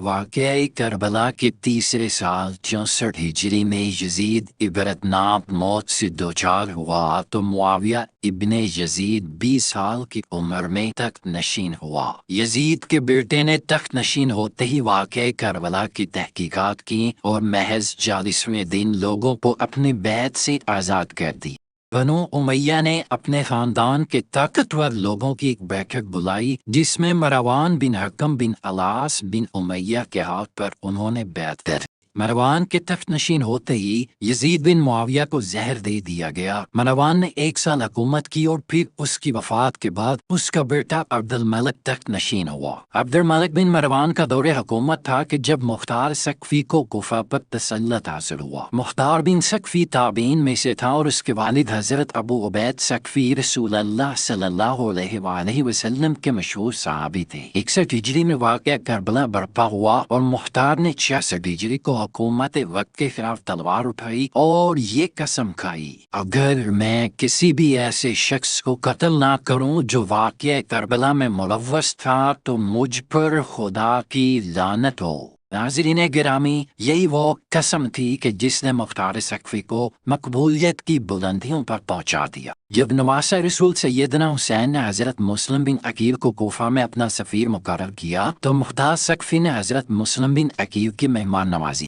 واقعہ کربلا کے تیسرے سال 64 ہجری میں یزید عبرتناک موت سے دوچار ہوا تو معاویہ ابن یزید 20 سال کی عمر میں تخت نشین ہوا۔ یزید کے بیٹے نے تخت نشین ہوتے ہی واقعہ کربلا کی تحقیقات کی اور محض 40ویں دن لوگوں کو اپنے بیعت سے آزاد کر دی۔ بنو امیہ نے اپنے خاندان کے طاقتور لوگوں کی ایک بیٹھک بلائی جس میں مروان بن حکم بن الاس بن امیہ کے ہاتھ پر انہوں نے بیعت کر۔ مروان کے تخت نشین ہوتے ہی یزید بن معاویہ کو زہر دے دیا گیا۔ مروان نے 1 سال حکومت کی اور پھر اس کی وفات کے بعد اس کا بیٹا عبد الملک تخت نشین ہوا۔ عبد الملک بن مروان کا دور حکومت تھا کہ جب مختار ثقفی کو کوفہ پر تسلط حاصل ہوا۔ مختار بن ثقفی تابعین میں سے تھا اور اس کے والد حضرت ابو عبید ثقفی رسول اللہ صلی اللہ علیہ وآلہ وسلم کے مشہور صحابی تھے۔ 61 ہجری میں واقعہ کربلا برپا ہوا اور مختار نے 66 ہجری کو حکومت وقت کے خلاف تلوار اٹھائی اور یہ قسم کھائی، اگر میں کسی بھی ایسے شخص کو قتل نہ کروں جو واقعہ کربلا میں ملوث تھا تو مجھ پر خدا کی لعنت ہو۔ ناظرین گرامی، یہی وہ قسم تھی کہ جس نے مختار ثقفی کو مقبولیت کی بلندیوں پر پہنچا دیا۔ جب نواسہ رسول سیدنا حسین نے حضرت مسلم بن عقیل کو کوفہ میں اپنا سفیر مقرر کیا تو مختار ثقفی نے حضرت مسلم بن عقیل کی مہمان نوازی۔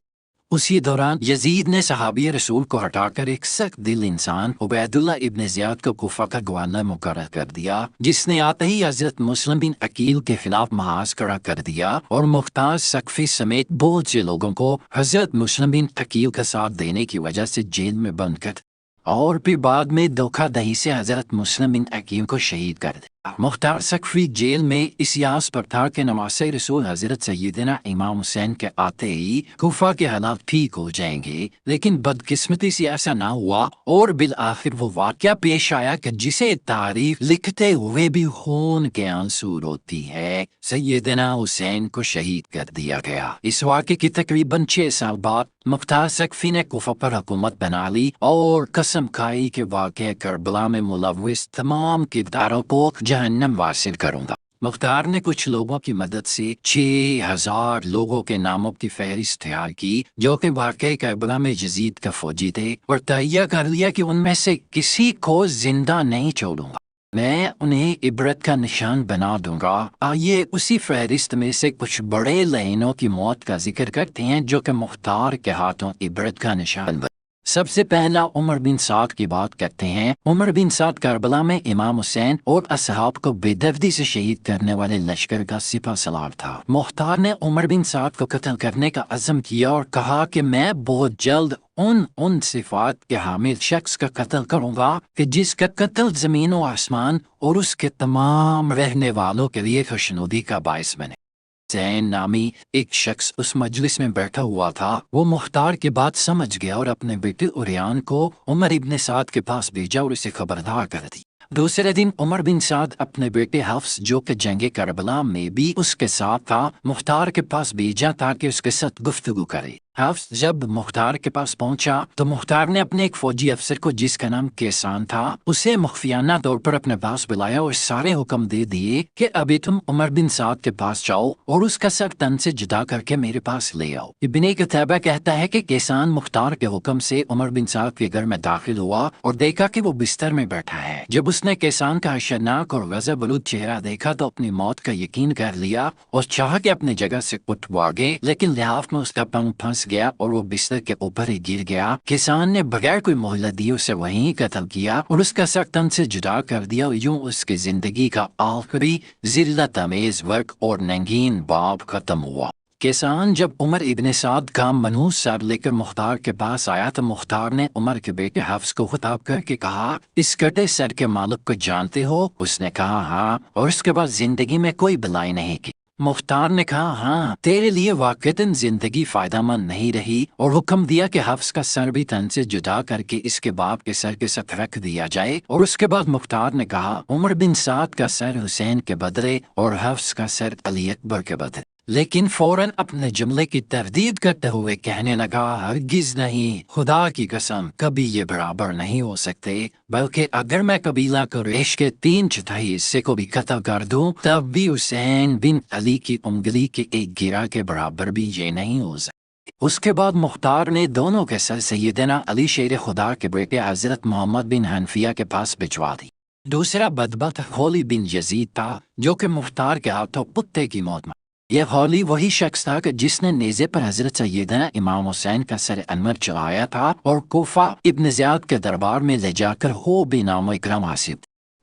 اسی دوران یزید نے صحابی رسول کو ہٹا کر ایک سخت دل انسان عبید اللہ ابن زیاد کو کوفہ کا گورنر مقرر کر دیا، جس نے آتے ہی حضرت مسلم بن عقیل کے خلاف محاذ کھڑا کر دیا اور مختار ثقفی سمیت بہت سے لوگوں کو حضرت مسلم بن عقیل کا ساتھ دینے کی وجہ سے جیل میں بند کر اور پھر بعد میں دھوکہ دہی سے حضرت مسلم بن عقیل کو شہید کر دیا۔ مختار ثقفی جیل میں اس یاس پر تھا کہ نواسہ رسول حضرت سیدنا امام حسین کے آتے ہی کوفہ کے حالات ٹھیک ہو جائیں گے، لیکن بدقسمتی سے ایسا نہ ہوا اور بالآخر وہ واقعہ پیش آیا کہ جسے تاریخ لکھتے ہوئے بھی خون کے آنسو روتی ہے، سیدنا حسین کو شہید کر دیا گیا۔ اس واقعے کی تقریباً 6 سال بعد مختار ثقفی نے کوفہ پر حکومت بنا لی اور قسم کھائی کہ واقعہ کربلا میں ملوث تمام کرداروں کو جہنم واصل کروں گا۔ مختار نے کچھ لوگوں کی مدد سے 6000 لوگوں کے ناموں کی فہرست تیار کی جو کہ واقعہ کربلا میں یزید کا فوجی تھے، اور تہیہ کر لیا کہ ان میں سے کسی کو زندہ نہیں چھوڑوں گا، میں انہیں عبرت کا نشان بنا دوں گا۔ آئیے اسی فہرست میں سے کچھ بڑے لعینوں کی موت کا ذکر کرتے ہیں جو کہ مختار کے ہاتھوں عبرت کا نشان بنے۔ سب سے پہلا عمر بن سعد کی بات کرتے ہیں۔ عمر بن سعد کربلا میں امام حسین اور اصحاب کو بے دردی سے شہید کرنے والے لشکر کا سپہ سالار تھا۔ مختار نے عمر بن سعد کو قتل کرنے کا عزم کیا اور کہا کہ میں بہت جلد ان صفات کے حامل شخص کا قتل کروں گا کہ جس کا قتل زمین و آسمان اور اس کے تمام رہنے والوں کے لیے خوشنودی کا باعث بنے۔ حسین نامی ایک شخص اس مجلس میں بیٹھا ہوا تھا۔ وہ مختار کی بات سمجھ گیا اور اپنے بیٹے عریان کو عمر ابن سعد کے پاس بھیجا اور اسے خبردار کر دی۔ دوسرے دن عمر بن سعد اپنے بیٹے حفص جو کہ جنگ کربلا میں بھی اس کے ساتھ تھا مختار کے پاس بھیجا تاکہ اس کے ساتھ گفتگو کرے۔ حفص جب مختار کے پاس پہنچا تو مختار نے اپنے ایک فوجی افسر کو جس کا نام کیسان تھا اسے مخفیانہ طور پر اپنے پاس بلایا اور سارے حکم دے دیے کہ ابھی تم عمر بن سعد کے پاس جاؤ اور اس کا سر تن سے جدا کر کے میرے پاس لے آؤ۔ ابن قتیبہ کہتا ہے کہ کیسان مختار کے حکم سے عمر بن سعد کے گھر میں داخل ہوا اور دیکھا کہ وہ بستر میں بیٹھا ہے۔ جب اس نے کیسان کا حشرناک اور غضب آلود چہرہ دیکھا تو اپنی موت کا یقین کر لیا اور چاہا کہ اپنی جگہ سے اٹھ بھاگے، لیکن لحاف میں اس کا پاؤں پھنس گیا اور وہ بستر کے اوپر ہی گر گیا۔ کسان نے بغیر کوئی مہلت دیے اسے وہیں قتل کیا اور اس کا سر تن سے جدا کر دیا، اور یوں اس کی زندگی کا آخری ذلت امیز وقت اور ننگین باب ختم ہوا۔ کسان جب عمر ابن سعد کا منحوس سر لے کر مختار کے پاس آیا تو مختار نے عمر کے بیٹے حفص کو خطاب کر کے کہا، اس کٹے سر کے مالک کو جانتے ہو؟ اس نے کہا ہاں، اور اس کے بعد زندگی میں کوئی بلائی نہیں کی۔ مختار نے کہا ہاں، تیرے لیے واقعتاً زندگی فائدہ مند نہیں رہی، اور حکم دیا کہ حفص کا سر بھی تن سے جدا کر کے اس کے باپ کے سر کے ساتھ رکھ دیا جائے۔ اور اس کے بعد مختار نے کہا عمر بن سعد کا سر حسین کے بدلے اور حفص کا سر علی اکبر کے بدلے۔ لیکن فوراً اپنے جملے کی تردید کرتے ہوئے کہنے لگا، ہرگز نہیں، خدا کی قسم، کبھی یہ برابر نہیں ہو سکتے، بلکہ اگر میں قبیلہ قریش کے 3/4 حصے کو بھی قتل کر دوں تب بھی حسین بن علی کی انگلی کے ایک گرہ کے برابر بھی یہ نہیں ہو سکتا۔ اس کے بعد مختار نے دونوں کے سر سیدنا علی شیر خدا کے بیٹے حضرت محمد بن حنفیہ کے پاس بھجوا دی۔ دوسرا بدبخت خولی بن یزید تھا جو کہ مختار کے ہاتھوں کتے کی موت میں۔ یہ خولی وہی شخص تھا کہ جس نے نیزے پر حضرت سیدنا امام حسین کا سر انور چڑھایا تھا اور کوفہ ابن زیاد کے دربار میں لے جا کر ہو بھی نام و اکرام حاصل۔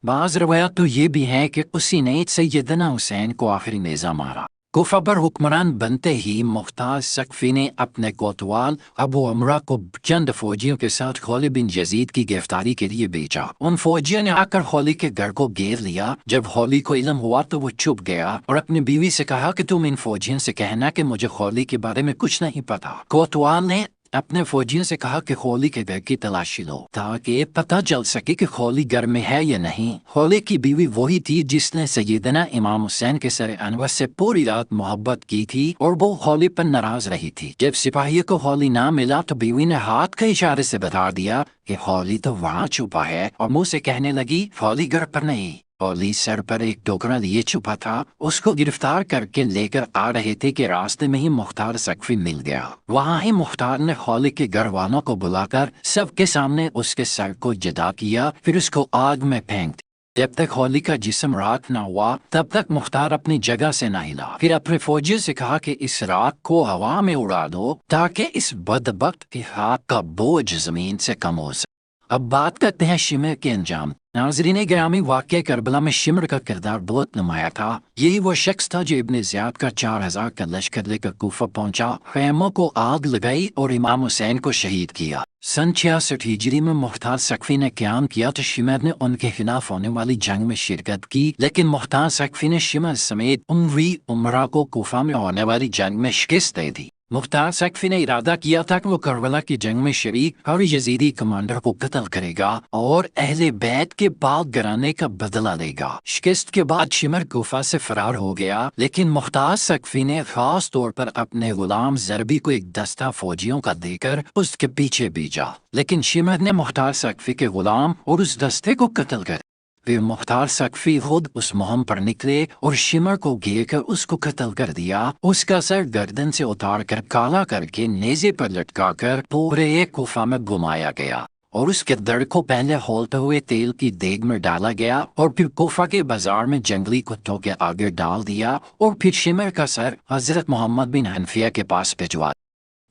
بعض روایات تو یہ بھی ہیں کہ اسی نے سیدنا حسین کو آخری نیزہ مارا۔ کوفہ پر حکمران بنتے ہی مختار ثقفی نے اپنے کوتوال ابو عمرہ کو چند فوجیوں کے ساتھ خولی بن یزید کی گرفتاری کے لیے بھیجا۔ ان فوجیوں نے آ کر خولی کے گھر کو گھیر لیا۔ جب خولی کو علم ہوا تو وہ چھپ گیا اور اپنی بیوی سے کہا کہ تم ان فوجیوں سے کہنا کہ مجھے خولی کے بارے میں کچھ نہیں پتا۔ کوتوال نے اپنے فوجیوں سے کہا کہ خولی کے گھر کی تلاشی لو تاکہ پتہ چل سکے کہ خولی گھر میں ہے یا نہیں۔ خولی کی بیوی وہی تھی جس نے سیدنا امام حسین کے سر انور سے پوری رات محبت کی تھی اور وہ خولی پر ناراض رہی تھی۔ جب سپاہیوں کو خولی نہ ملا تو بیوی نے ہاتھ کے اشارے سے بتا دیا کہ خولی تو وہاں چھپا ہے اور منہ سے کہنے لگی خولی گھر پر نہیں۔ خولی سر پر ایک ٹوکرا لیے چھپا تھا، اس کو گرفتار کر کے لے کر آ رہے تھے کہ راستے میں ہی مختار ثقفی مل گیا۔ وہاں ہی مختار نے خولی کے گھر والوں کو بلا کر سب کے سامنے اس کے سر کو جدا کیا، پھر اس کو آگ میں پھینک دیا۔ جب تک خولی کا جسم راکھ نہ ہوا تب تک مختار اپنی جگہ سے نہ ہلا۔ پھر اپنے فوجیوں سے کہا کہ اس راکھ کو ہوا میں اڑا دو تاکہ اس بدبخت کی خاک کا بوجھ زمین سے کم ہو سکے۔ اب بات کرتے ہیں شمر کے انجام۔ ناظرین گرامی، واقعہ کربلا میں شمر کا کردار بہت نمایاں تھا۔ یہی وہ شخص تھا جو ابن زیاد کا 4000 کا لشکر لے کر کوفہ پہنچا، خیموں کو آگ لگائی اور امام حسین کو شہید کیا۔ سن 66 ہجری میں مختار ثقفی نے قیام کیا تو شمر نے ان کے خلاف ہونے والی جنگ میں شرکت کی، لیکن مختار ثقفی نے شمر سمیت اموی امراء کو کوفہ میں ہونے والی جنگ میں شکست دے دی۔ مختار ثقفی نے ارادہ کیا تھا کہ وہ کربلا کی جنگ میں شریک ہر یزیدی کمانڈر کو قتل کرے گا اور اہل بیت کے پاک گھرانے کا بدلہ لے گا۔ شکست کے بعد شمر کوفہ سے فرار ہو گیا، لیکن مختار ثقفی نے خاص طور پر اپنے غلام ضربی کو ایک دستہ فوجیوں کا دے کر اس کے پیچھے بھیجا، لیکن شمر نے مختار ثقفی کے غلام اور اس دستے کو قتل کر پھر مختار ثقفی خود اس مہم پر نکلے اور شمر کو گھیر کر اس کو قتل کر دیا۔ اس کا سر گردن سے اتار کر کالا کر کے نیزے پر لٹکا کر پورے کوفہ میں گھمایا گیا اور اس کے دڑ کو پہلے کھولتے ہوئے تیل کی دیگ میں ڈالا گیا اور پھر کوفہ کے بازار میں جنگلی کتوں کے آگے ڈال دیا اور پھر شمر کا سر حضرت محمد بن حنفیہ کے پاس بھجوا دیا۔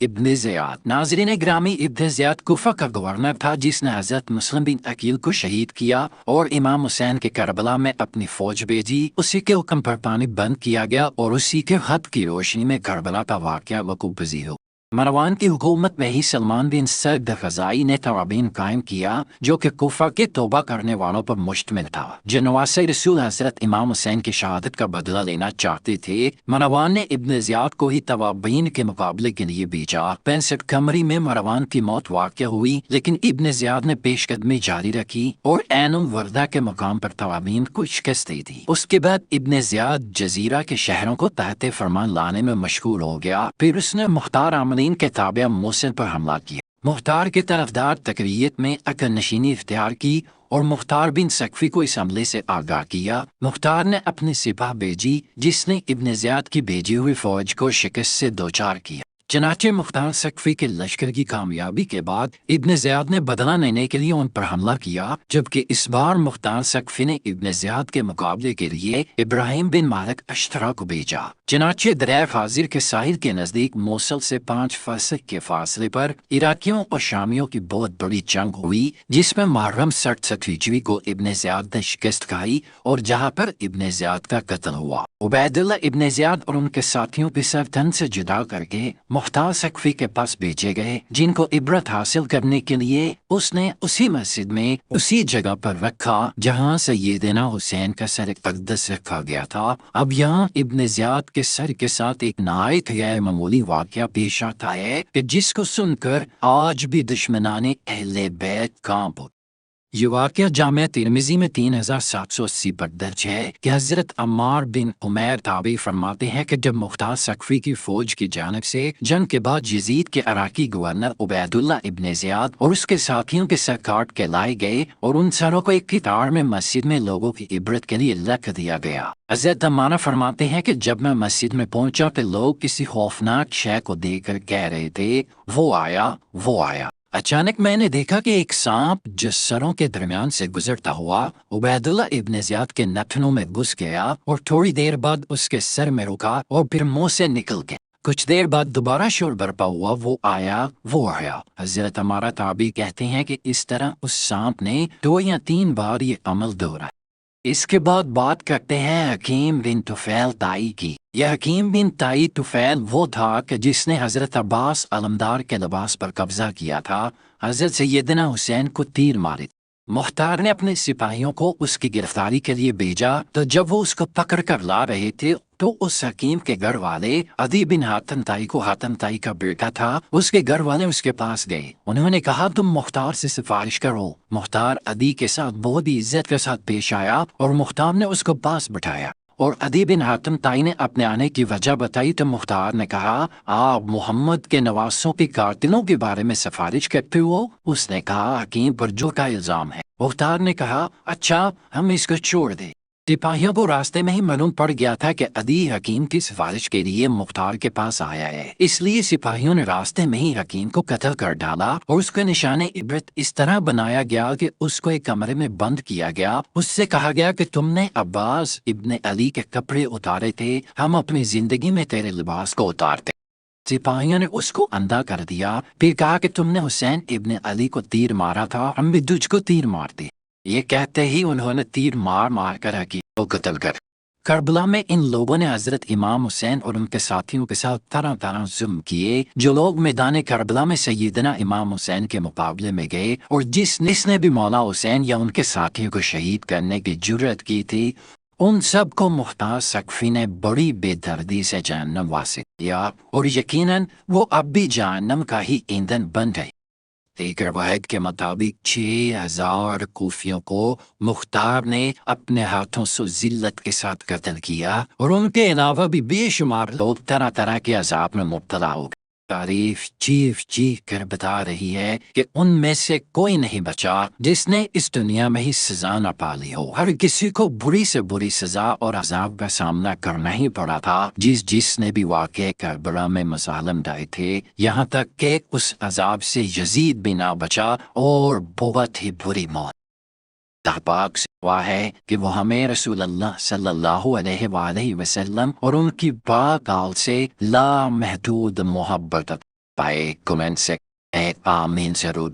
ابن زیاد۔ ناظرین گرامی، ابن زیاد کوفہ کا گورنر تھا جس نے حضرت مسلم بن عقیل کو شہید کیا اور امام حسین کے کربلا میں اپنی فوج بھیجی۔ اسی کے حکم پر پانی بند کیا گیا اور اسی کے خط کی روشنی میں کربلا کا واقعہ وقوع پذیر ہو۔ مروان کی حکومت میں ہی سلمان بن سعد خزائی نے توابین قائم کیا جو کہ کوفہ کے توبہ کرنے والوں پر مشتمل تھا جو نواسۂ رسول حضرت امام حسین کی شہادت کا بدلہ لینا چاہتے تھے۔ مروان نے ابن زیاد کو ہی توابین کے مقابلے کے لیے بھیجا۔ 65 قمری میں مروان کی موت واقع ہوئی، لیکن ابن زیاد نے پیش قدمی جاری رکھی اور عین الوردہ کے مقام پر توابین کو شکست دی تھی۔ اس کے بعد ابن زیاد جزیرہ کے شہروں کو تحت فرمان لانے میں مشغول ہو گیا۔ پھر اس نے مختار کے تابع موصل پر حملہ کیا۔ مختار کے طرفدار تقویت میں عقل نشینی اختیار کی اور مختار بن ثقفی کو اس حملے سے آگاہ کیا۔ مختار نے اپنی سپاہ بھیجی جس نے ابن زیاد کی بھیجی ہوئی فوج کو شکست سے دوچار کیا۔ چنانچہ مختار ثقفی کے لشکر کی کامیابی کے بعد ابن زیاد نے بدلہ لینے کے لیے ان پر حملہ کیا، جبکہ اس بار مختار ثقفی نے ابن زیاد کے مقابلے کے لیے ابراہیم بن مالک اشترا کو بھیجا۔ چنانچہ دریائے خاضر کے ساحل کے نزدیک موصل سے 5 فرسخ کے فاصلے پر عراقیوں اور شامیوں کی بہت بڑی جنگ ہوئی، جس میں محرم 67 ہجری کو ابن زیاد نے شکست کھائی اور جہاں پر ابن زیاد کا قتل ہوا۔ عبید اللہ ابن زیاد اور ان کے ساتھیوں کو سرتن سے جدا کر کے مختار ثقفی کے پاس بھیجے گئے، جن کو عبرت حاصل کرنے کے لیے اس نے اسی مسجد میں اسی جگہ پر رکھا جہاں سیدنا حسین کا سر اقدس رکھا گیا تھا۔ اب یہاں ابن زیاد کے سر کے ساتھ ایک نہایت غیر معمولی واقعہ پیش آتا ہے کہ جس کو سن کر آج بھی دشمنان اہل بیت کانپ یہ واقعہ جامعہ ترمذی میں 3780 پر درج ہے کہ حضرت عمار بن عمیر تابعی فرماتے ہیں کہ جب مختار ثقفی کی فوج کی جانب سے جنگ کے بعد یزید کے عراقی گورنر عبید اللہ ابن زیاد اور اس کے ساتھیوں کے سر کاٹ کے لائے گئے اور ان سروں کو ایک قطار میں مسجد میں لوگوں کی عبرت کے لیے رکھ دیا گیا۔ حضرت عمارہ فرماتے ہیں کہ جب میں مسجد میں پہنچا تو لوگ کسی خوفناک شے کو دیکھ کر کہہ رہے تھے وہ آیا وہ آیا۔ اچانک میں نے دیکھا کہ ایک سانپ جس سروں کے درمیان سے گزرتا ہوا عبید اللہ ابن زیاد کے نتنوں میں گھس گیا اور تھوڑی دیر بعد اس کے سر میں رکا اور پھر منہ سے نکل گیا۔ کچھ دیر بعد دوبارہ شور برپا ہوا وہ آیا وہ آیا۔ حضرت عمارہ تابعی کہتے ہیں کہ اس طرح اس سانپ نے 2 یا 3 بار یہ عمل دہرایا۔ اس کے بعد بات کرتے ہیں حکیم بن طفیل طائی کی۔ یہ حکیم بن طائی طفیل وہ تھا کہ جس نے حضرت عباس علمدار کے لباس پر قبضہ کیا تھا۔ حضرت سیدنا حسین کو تیر مارے۔ مختار نے اپنے سپاہیوں کو اس کی گرفتاری کے لیے بھیجا تو جب وہ اس کو پکڑ کر لا رہے تھے تو اس حکیم کے گھر والے عدی بن حاتم طائی کو حاتم طائی کا بیٹا تھا، اس کے گھر والے اس کے پاس گئے۔ انہوں نے کہا تم مختار سے سفارش کرو۔ مختار عدی کے ساتھ بہت ہی عزت کے ساتھ پیش آیا اور مختار نے اس کو پاس بٹھایا اور عدی بن حاتم طائی نے اپنے آنے کی وجہ بتائی تو مختار نے کہا آپ محمد کے نواسوں کے قاتلوں کے بارے میں سفارش کرتے ہو؟ اس نے کہا حکیم پر جو کا الزام ہے۔ مختار نے کہا اچھا ہم اس کو چھوڑ دیں۔ سپاہیوں کو راستے میں ہی معلوم پڑ گیا تھا کہ عدی حکیم کی سفارش کے لیے مختار کے پاس آیا ہے، اس لیے سپاہیوں نے راستے میں ہی حکیم کو قتل کر ڈالا اور اس کا نشان عبرت اس طرح بنایا گیا کہ اس کو ایک کمرے میں بند کیا گیا۔ اس سے کہا گیا کہ تم نے عباس ابن علی کے کپڑے اتارے تھے، ہم اپنی زندگی میں تیرے لباس کو اتارتے۔ سپاہیوں نے اس کو اندھا کر دیا، پھر کہا کہ تم نے حسین ابن علی کو تیر مارا تھا، ہم بھی تجھ کو تیر مارتے۔ یہ کہتے ہی انہوں نے تیر مار مار کر حکیم کو قتل کر۔ کربلا میں ان لوگوں نے حضرت امام حسین اور ان کے ساتھیوں کے ساتھ طرح طرح ظلم کیے۔ جو لوگ میدان کربلا میں سیدنا امام حسین کے مقابلے میں گئے اور جس نے بھی مولا حسین یا ان کے ساتھیوں کو شہید کرنے کی جرت کی تھی، ان سب کو مختار ثقفی نے بڑی بے دردی سے جہنم واسع کیا اور یقیناً وہ اب بھی جہنم کا ہی ایندھن بن گئے۔ ایک روایت کے مطابق 6000 کوفیوں کو مختار نے اپنے ہاتھوں سے ذلت کے ساتھ قتل کیا اور ان کے علاوہ بھی بے شمار لوگ طرح طرح کے عذاب میں مبتلا ہو گئے۔ تاریخ چیخ کر بتا رہی ہے کہ ان میں سے کوئی نہیں بچا جس نے اس دنیا میں ہی سزا نہ پالی ہو۔ ہر کسی کو بری سے بری سزا اور عذاب کا سامنا کرنا ہی پڑا تھا۔ جس نے بھی واقع کربلا میں مظالم ڈائے تھے، یہاں تک کہ اس عذاب سے یزید بھی نہ بچا اور بہت ہی بری موت۔ پاک سے دعا ہے کہ وہ ہمیں رسول اللہ صلی اللہ علیہ وآلہ وسلم اور ان کی پاک آل سے لا محدود محبت پائے۔ کمنٹ سے آمین ضرور